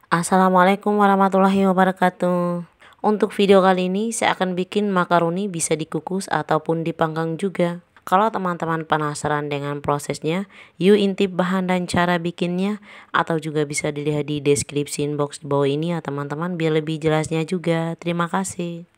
Assalamualaikum warahmatullahi wabarakatuh. Untuk video kali ini saya akan bikin makaroni bisa dikukus ataupun dipanggang juga. Kalau teman-teman penasaran dengan prosesnya, yuk intip bahan dan cara bikinnya, atau juga bisa dilihat di deskripsi box di bawah ini ya teman-teman, biar lebih jelasnya juga. Terima kasih.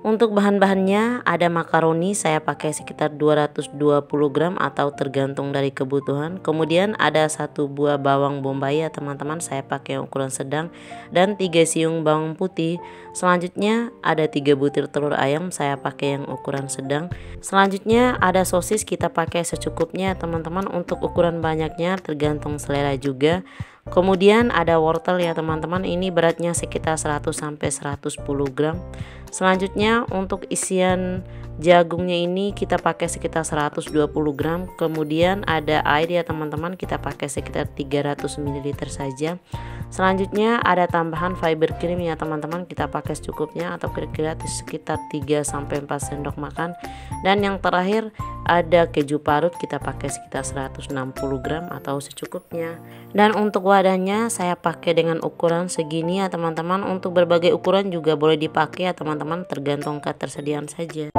Untuk bahan-bahannya ada makaroni saya pakai sekitar 220 gram atau tergantung dari kebutuhan. Kemudian ada 1 buah bawang bombay ya teman-teman, saya pakai ukuran sedang, dan 3 siung bawang putih. Selanjutnya ada 3 butir telur ayam, saya pakai yang ukuran sedang. Selanjutnya ada sosis, kita pakai secukupnya teman-teman, untuk ukuran banyaknya tergantung selera juga. Kemudian ada wortel ya teman-teman, ini beratnya sekitar 100-110 gram. Selanjutnya untuk isian jagungnya ini kita pakai sekitar 120 gram. Kemudian ada air ya teman-teman, kita pakai sekitar 300 ml saja. Selanjutnya ada tambahan fiber cream ya teman-teman, kita pakai secukupnya atau kira-kira sekitar 3-4 sendok makan. Dan yang terakhir ada keju parut, kita pakai sekitar 160 gram atau secukupnya. Dan untuk wadahnya saya pakai dengan ukuran segini ya teman-teman. Untuk berbagai ukuran juga boleh dipakai ya teman-teman, tergantung ketersediaan saja.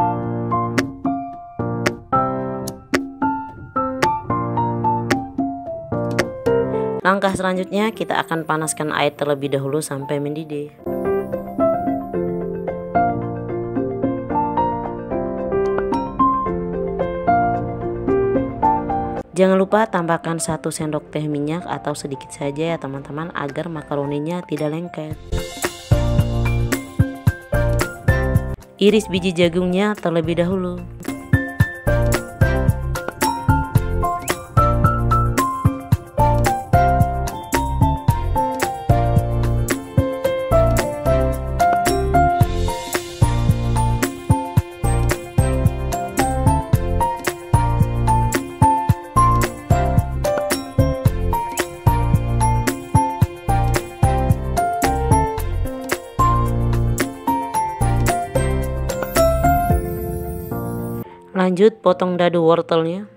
Langkah selanjutnya kita akan panaskan air terlebih dahulu sampai mendidih. Jangan lupa tambahkan 1 sendok teh minyak atau sedikit saja ya teman-teman, agar makaroninya tidak lengket. Iris biji jagungnya terlebih dahulu. Lanjut potong dadu wortelnya.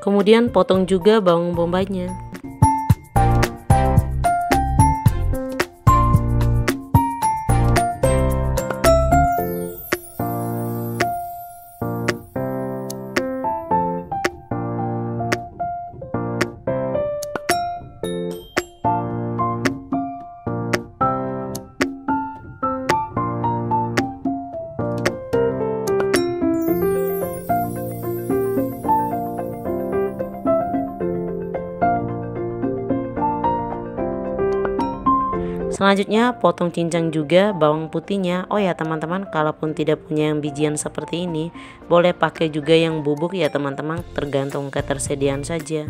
Kemudian potong juga bawang bombaynya. Selanjutnya potong cincang juga bawang putihnya. Oh ya teman-teman, kalaupun tidak punya yang bijian seperti ini, boleh pakai juga yang bubuk ya teman-teman, tergantung ketersediaan saja.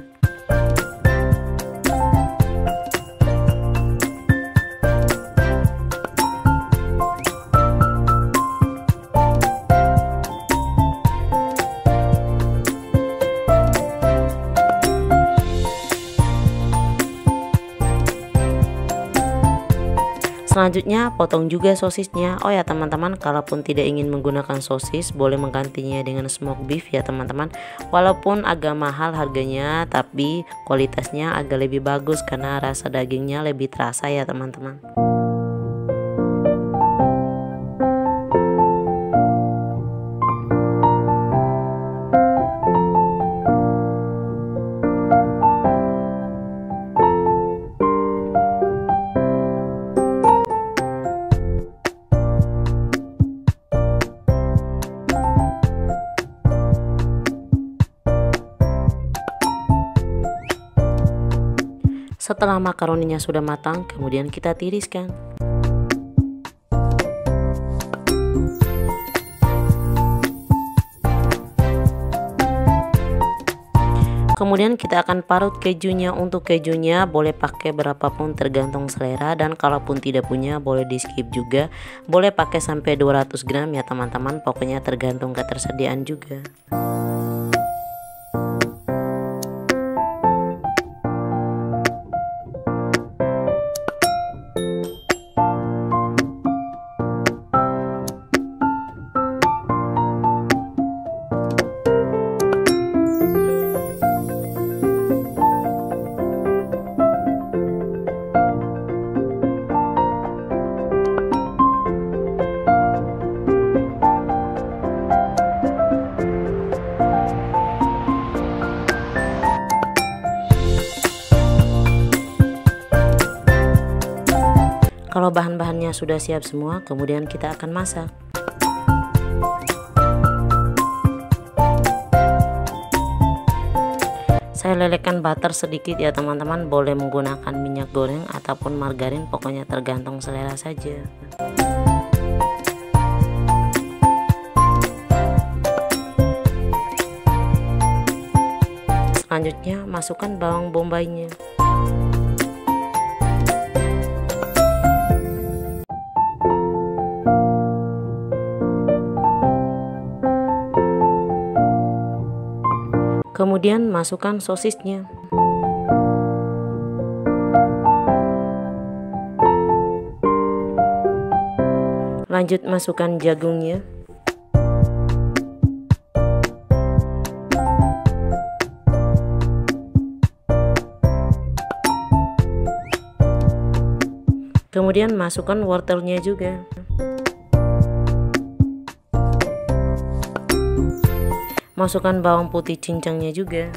Selanjutnya potong juga sosisnya. Oh ya teman-teman, kalaupun tidak ingin menggunakan sosis, boleh menggantinya dengan smoke beef ya teman-teman. Walaupun agak mahal harganya, tapi kualitasnya agak lebih bagus karena rasa dagingnya lebih terasa ya teman-teman. Setelah makaroninya sudah matang, kemudian kita tiriskan. Kemudian kita akan parut kejunya. Untuk kejunya boleh pakai berapapun tergantung selera, dan kalaupun tidak punya boleh di skip juga. Boleh pakai sampai 200 gram ya teman-teman, pokoknya tergantung ketersediaan juga. Kalau bahan-bahannya sudah siap semua, kemudian kita akan masak. Saya lelehkan butter sedikit ya teman-teman, boleh menggunakan minyak goreng ataupun margarin, pokoknya tergantung selera saja. Selanjutnya masukkan bawang bombaynya. Kemudian masukkan sosisnya. Lanjut masukkan jagungnya. Kemudian masukkan wortelnya juga. Masukkan bawang putih cincangnya juga.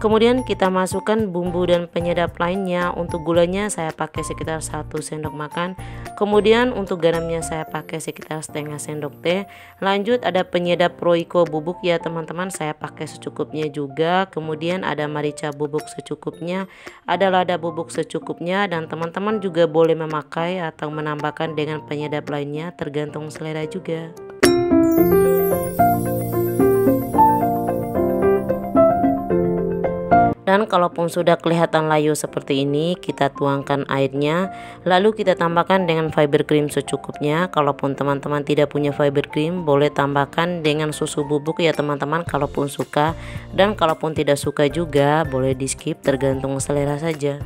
Kemudian kita masukkan bumbu dan penyedap lainnya. Untuk gulanya saya pakai sekitar 1 sendok makan. Kemudian untuk garamnya saya pakai sekitar setengah sendok teh. Lanjut ada penyedap Royco bubuk ya teman-teman, saya pakai secukupnya juga. Kemudian ada merica bubuk secukupnya, ada lada bubuk secukupnya, dan teman-teman juga boleh memakai atau menambahkan dengan penyedap lainnya tergantung selera juga. Dan kalaupun sudah kelihatan layu seperti ini, kita tuangkan airnya, lalu kita tambahkan dengan fiber cream secukupnya. Kalaupun teman-teman tidak punya fiber cream, boleh tambahkan dengan susu bubuk ya teman-teman kalaupun suka, dan kalaupun tidak suka juga boleh di skip, tergantung selera saja.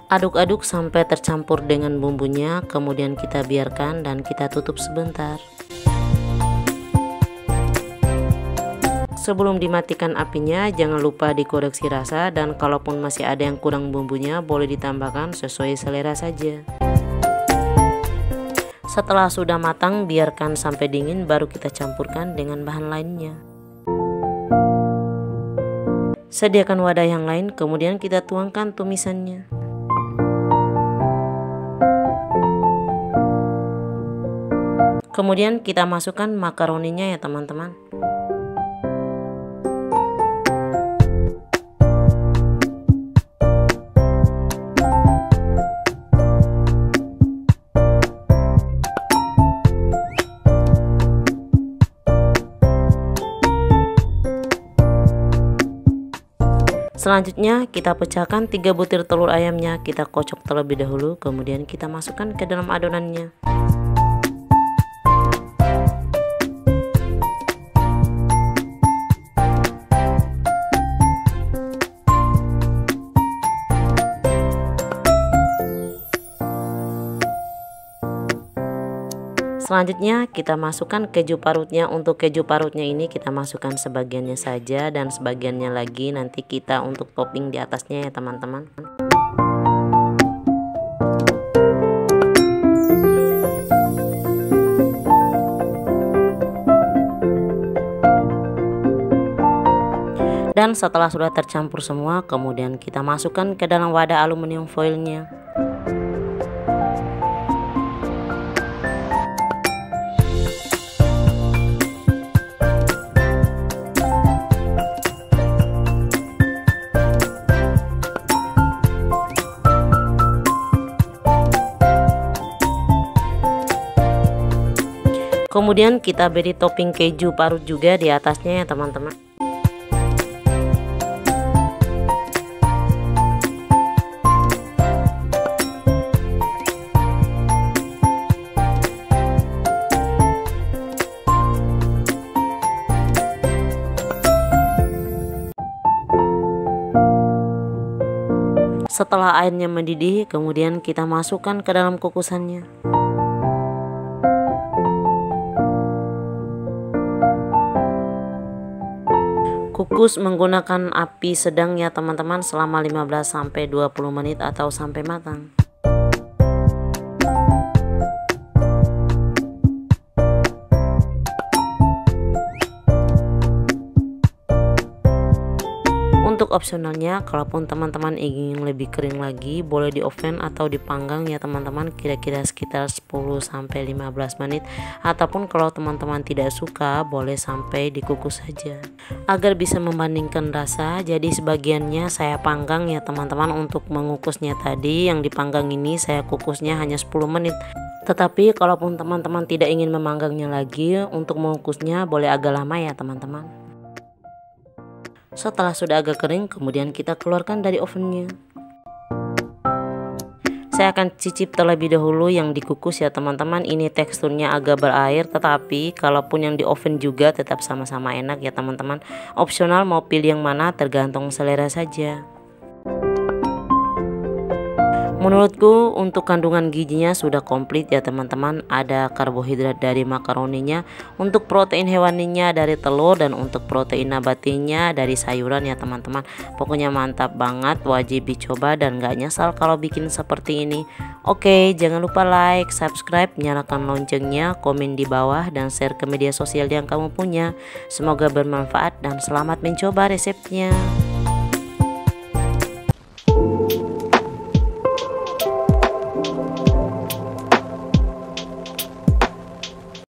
Aduk-aduk sampai tercampur dengan bumbunya, kemudian kita biarkan dan kita tutup sebentar. Sebelum dimatikan apinya, jangan lupa dikoreksi rasa, dan kalaupun masih ada yang kurang bumbunya boleh ditambahkan sesuai selera saja. Setelah sudah matang, biarkan sampai dingin baru kita campurkan dengan bahan lainnya. Sediakan wadah yang lain, kemudian kita tuangkan tumisannya. Kemudian kita masukkan makaroninya ya teman-teman. Selanjutnya kita pecahkan 3 butir telur ayamnya, kita kocok terlebih dahulu, kemudian kita masukkan ke dalam adonannya. Selanjutnya kita masukkan keju parutnya. Untuk keju parutnya ini kita masukkan sebagiannya saja, dan sebagiannya lagi nanti kita untuk topping di atasnya ya teman-teman. Dan setelah sudah tercampur semua, kemudian kita masukkan ke dalam wadah aluminium foilnya. Kemudian kita beri topping keju parut juga di atasnya ya teman-teman. Setelah airnya mendidih, kemudian kita masukkan ke dalam kukusannya. Kukus menggunakan api sedang ya teman-teman selama 15-20 menit atau sampai matang. Untuk opsionalnya, kalaupun teman-teman ingin lebih kering lagi, boleh di oven atau dipanggang ya teman-teman, kira-kira sekitar 10-15 menit. Ataupun kalau teman-teman tidak suka, boleh sampai dikukus saja. Agar bisa membandingkan rasa, jadi sebagiannya saya panggang ya teman-teman. Untuk mengukusnya tadi, yang dipanggang ini saya kukusnya hanya 10 menit. Tetapi kalaupun teman-teman tidak ingin memanggangnya lagi, untuk mengukusnya boleh agak lama ya teman-teman. Setelah sudah agak kering, kemudian kita keluarkan dari ovennya. Saya akan cicip terlebih dahulu yang dikukus ya teman-teman. Ini teksturnya agak berair, tetapi kalaupun yang di oven juga tetap sama-sama enak ya teman-teman. Opsional mau pilih yang mana tergantung selera saja. Menurutku untuk kandungan gizinya sudah komplit ya teman-teman. Ada karbohidrat dari makaroninya, untuk protein hewaninya dari telur, dan untuk protein nabatinya dari sayuran ya teman-teman. Pokoknya mantap banget, wajib dicoba dan gak nyesal kalau bikin seperti ini. Oke, jangan lupa like, subscribe, nyalakan loncengnya, komen di bawah, dan share ke media sosial yang kamu punya. Semoga bermanfaat dan selamat mencoba resepnya.